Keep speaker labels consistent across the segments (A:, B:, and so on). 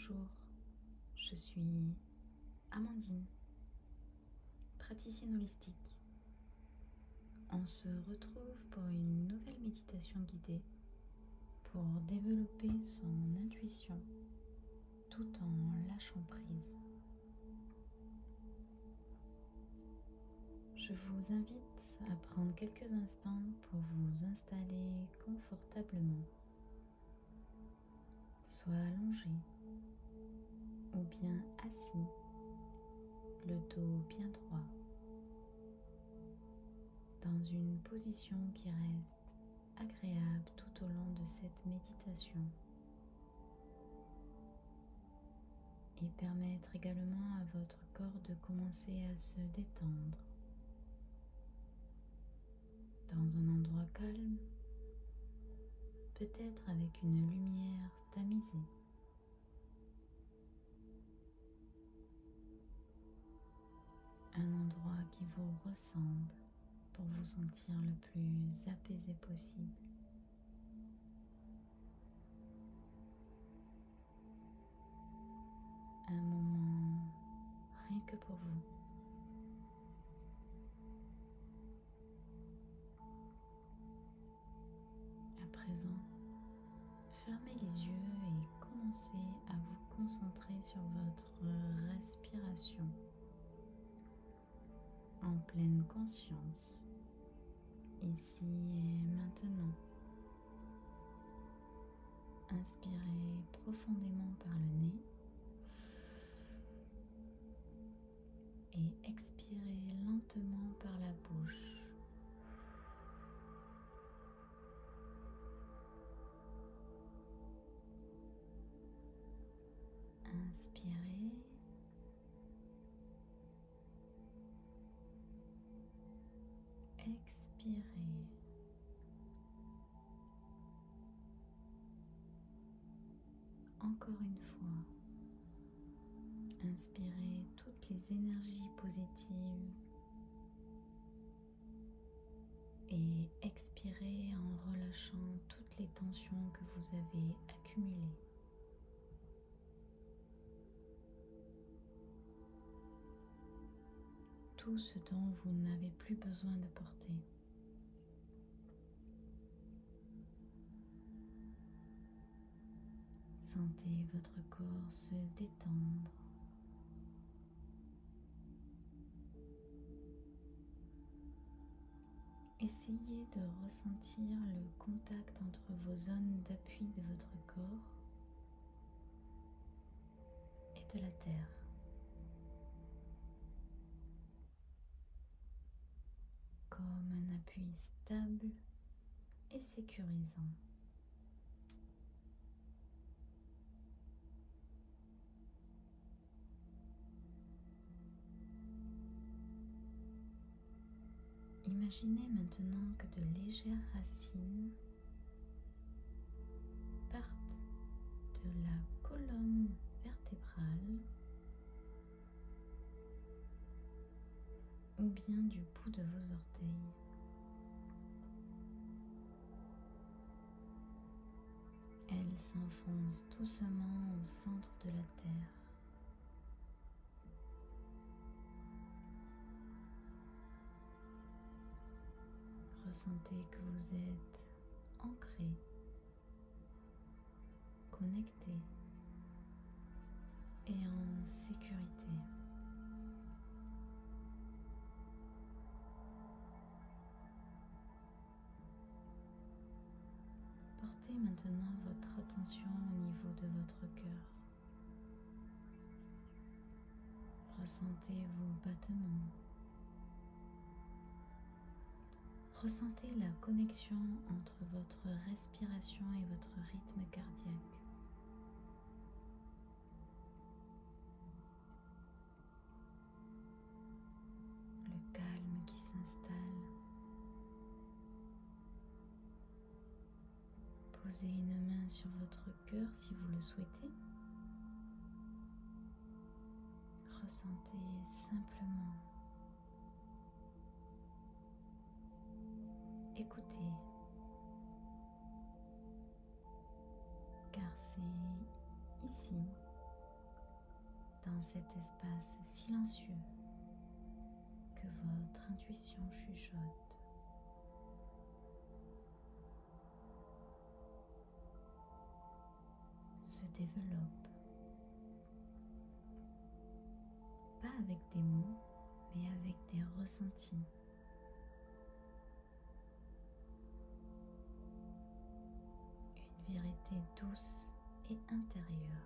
A: Bonjour, je suis Amandine, praticienne holistique. On se retrouve pour une nouvelle méditation guidée pour développer son intuition tout en lâchant prise. Je vous invite à prendre quelques instants pour vous installer confortablement, soit allongé ou bien assis, le dos bien droit, dans une position qui reste agréable tout au long de cette méditation et permettre également à votre corps de commencer à se détendre dans un endroit calme, peut-être avec une lumière tamisée. Un endroit qui vous ressemble pour vous sentir le plus apaisé possible. Un moment rien que pour vous. À présent, fermez les yeux et commencez à vous concentrer sur votre respiration en pleine conscience, ici et maintenant. Inspirez profondément par le nez et expirez lentement par la bouche. Inspirez. Expirez. Encore une fois. Inspirez toutes les énergies positives et expirez en relâchant toutes les tensions que vous avez accumulées. Tout ce dont vous n'avez plus besoin de porter. Sentez votre corps se détendre. Essayez de ressentir le contact entre vos zones d'appui de votre corps et de la terre. Comme un appui stable et sécurisant. Imaginez maintenant que de légères racines partent de la colonne vertébrale ou bien du bout de vos orteils. Elles s'enfoncent doucement au centre de la terre. Ressentez que vous êtes ancré, connecté et en sécurité. Portez maintenant votre attention au niveau de votre cœur. Ressentez vos battements. Ressentez la connexion entre votre respiration et votre rythme cardiaque. Le calme qui s'installe. Posez une main sur votre cœur si vous le souhaitez. Ressentez simplement. Écoutez. Car c'est ici dans cet espace silencieux que votre intuition chuchote. Se développe, pas avec des mots, mais avec des ressentis. Une vérité douce et intérieure.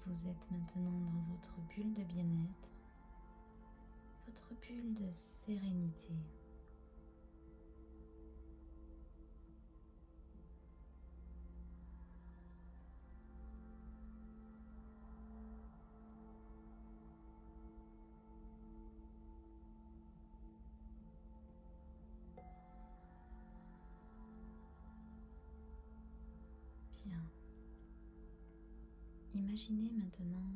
A: Vous êtes maintenant dans votre bulle de bien-être, votre bulle de sérénité. Bien. Imaginez maintenant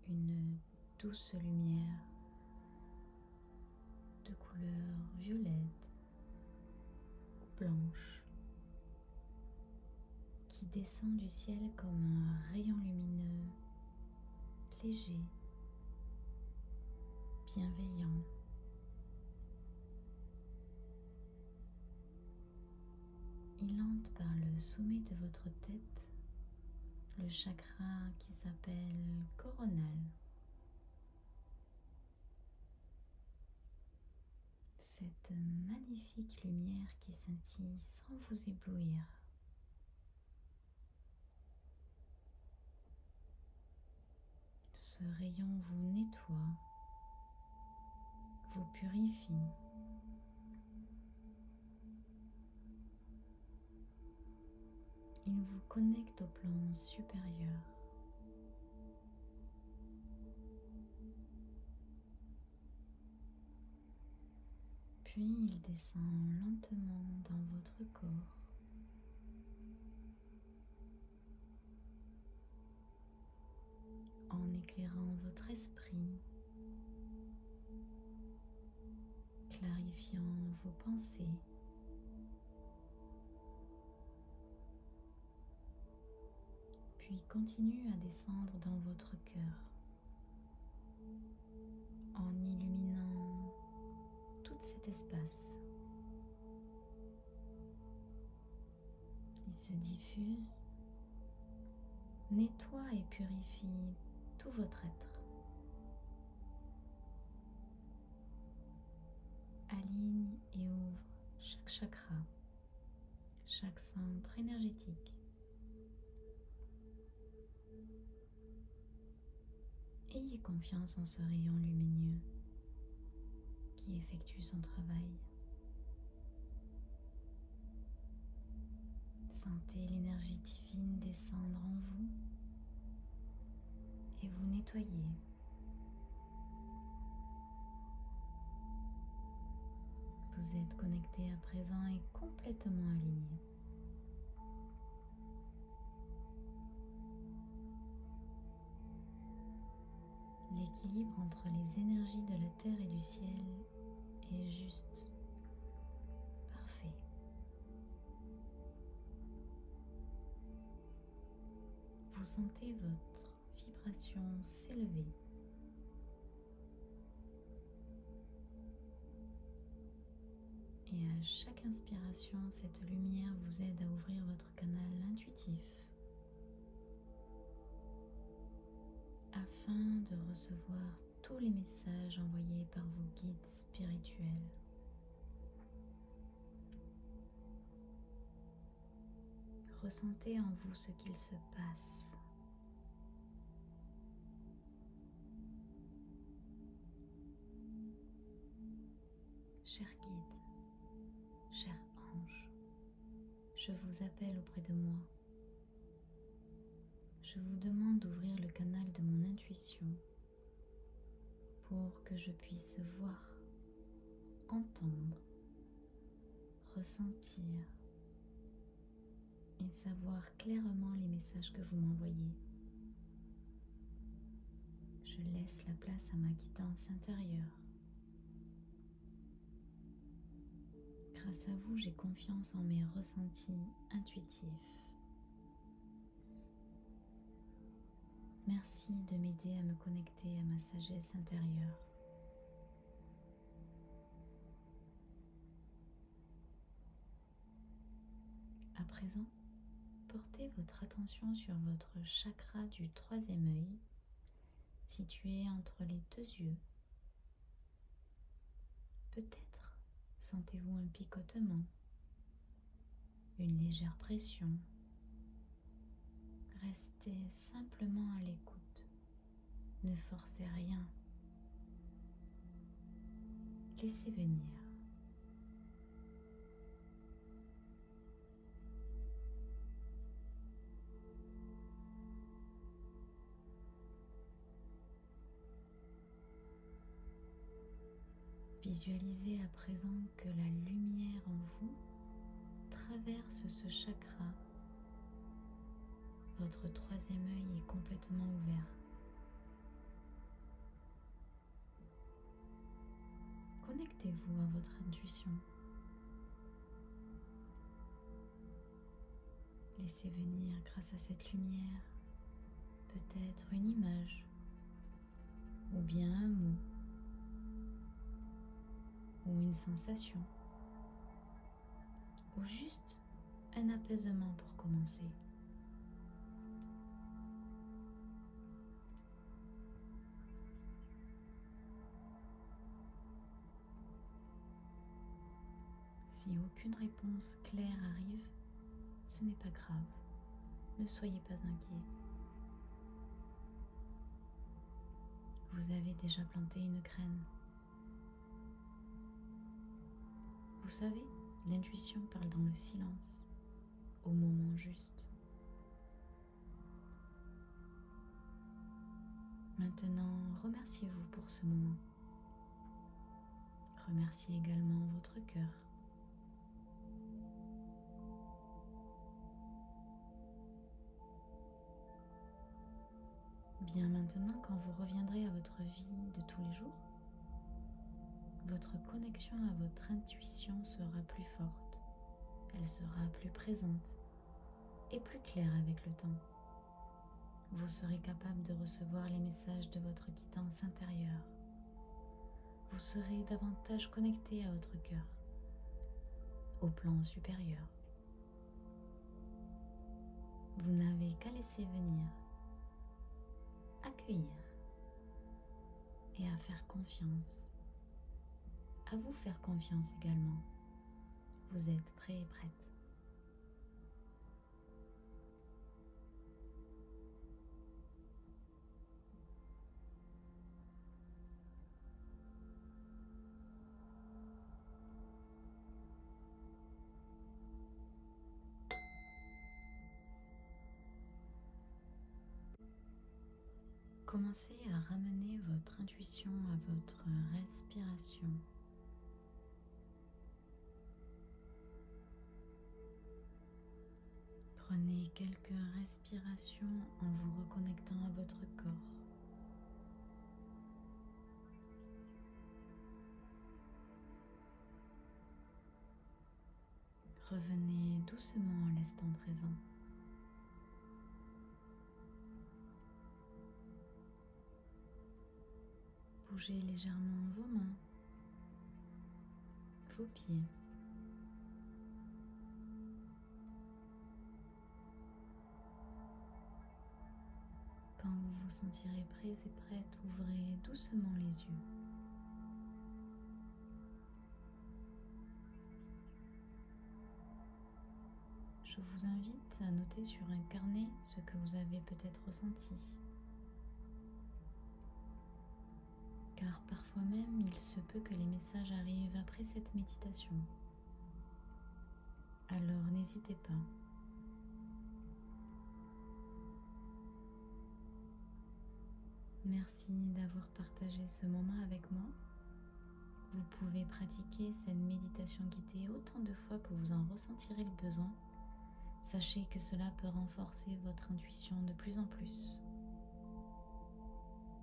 A: une douce lumière de couleur violette ou blanche qui descend du ciel comme un rayon lumineux, léger, bienveillant. Il entre par le sommet de votre tête, le chakra qui s'appelle coronal. Cette magnifique lumière qui scintille sans vous éblouir. Ce rayon vous nettoie, vous purifie. Il vous connecte au plan supérieur. Puis il descend lentement dans votre corps. En éclairant votre esprit, clarifiant vos pensées, puis continue à descendre dans votre cœur, en illuminant tout cet espace. Il se diffuse, nettoie et purifie tout votre être. Aligne et ouvre chaque chakra, chaque centre énergétique. Ayez confiance en ce rayon lumineux qui effectue son travail. Sentez l'énergie divine descendre en vous et vous nettoyer. Vous êtes connecté à présent et complètement aligné. L'équilibre entre les énergies de la terre et du ciel est juste, parfait. Vous sentez votre vibration s'élever. Et à chaque inspiration, cette lumière vous aide à ouvrir votre canal intuitif afin de recevoir tous les messages envoyés par vos guides spirituels. Ressentez en vous ce qu'il se passe. Cher guide, cher ange, je vous appelle auprès de moi. Je vous demande d'ouvrir le canal de mon intuition pour que je puisse voir, entendre, ressentir et savoir clairement les messages que vous m'envoyez. Je laisse la place à ma guidance intérieure. Grâce à vous, j'ai confiance en mes ressentis intuitifs. Merci de m'aider à me connecter à ma sagesse intérieure. À présent, portez votre attention sur votre chakra du troisième œil, situé entre les deux yeux. Peut-être sentez-vous un picotement, une légère pression. Restez simplement à l'écoute. Ne forcez rien. Laissez venir. Visualisez à présent que la lumière en vous traverse ce chakra. Votre troisième œil est complètement ouvert. Connectez-vous à votre intuition. Laissez venir grâce à cette lumière peut-être une image ou bien un mot ou une sensation ou juste un apaisement pour commencer. Si aucune réponse claire arrive, ce n'est pas grave. Ne soyez pas inquiet. Vous avez déjà planté une graine. Vous savez, l'intuition parle dans le silence, au moment juste. Maintenant, remerciez-vous pour ce moment. Remerciez également votre cœur. Bien maintenant, quand vous reviendrez à votre vie de tous les jours, votre connexion à votre intuition sera plus forte, elle sera plus présente et plus claire avec le temps. Vous serez capable de recevoir les messages de votre guidance intérieure. Vous serez davantage connecté à votre cœur, au plan supérieur. Vous n'avez qu'à laisser venir, accueillir et à faire confiance. À vous faire confiance également. Vous êtes prêt et prête. Commencez à ramener votre intuition à votre respiration. Prenez quelques respirations en vous reconnectant à votre corps. Revenez doucement à l'instant présent. Bougez légèrement vos mains, vos pieds. Quand vous vous sentirez prêts et prêtes, ouvrez doucement les yeux. Je vous invite à noter sur un carnet ce que vous avez peut-être ressenti. Car parfois même, il se peut que les messages arrivent après cette méditation. Alors n'hésitez pas. Merci d'avoir partagé ce moment avec moi. Vous pouvez pratiquer cette méditation guidée autant de fois que vous en ressentirez le besoin. Sachez que cela peut renforcer votre intuition de plus en plus.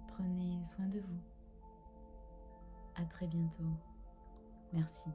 A: Prenez soin de vous. À très bientôt. Merci.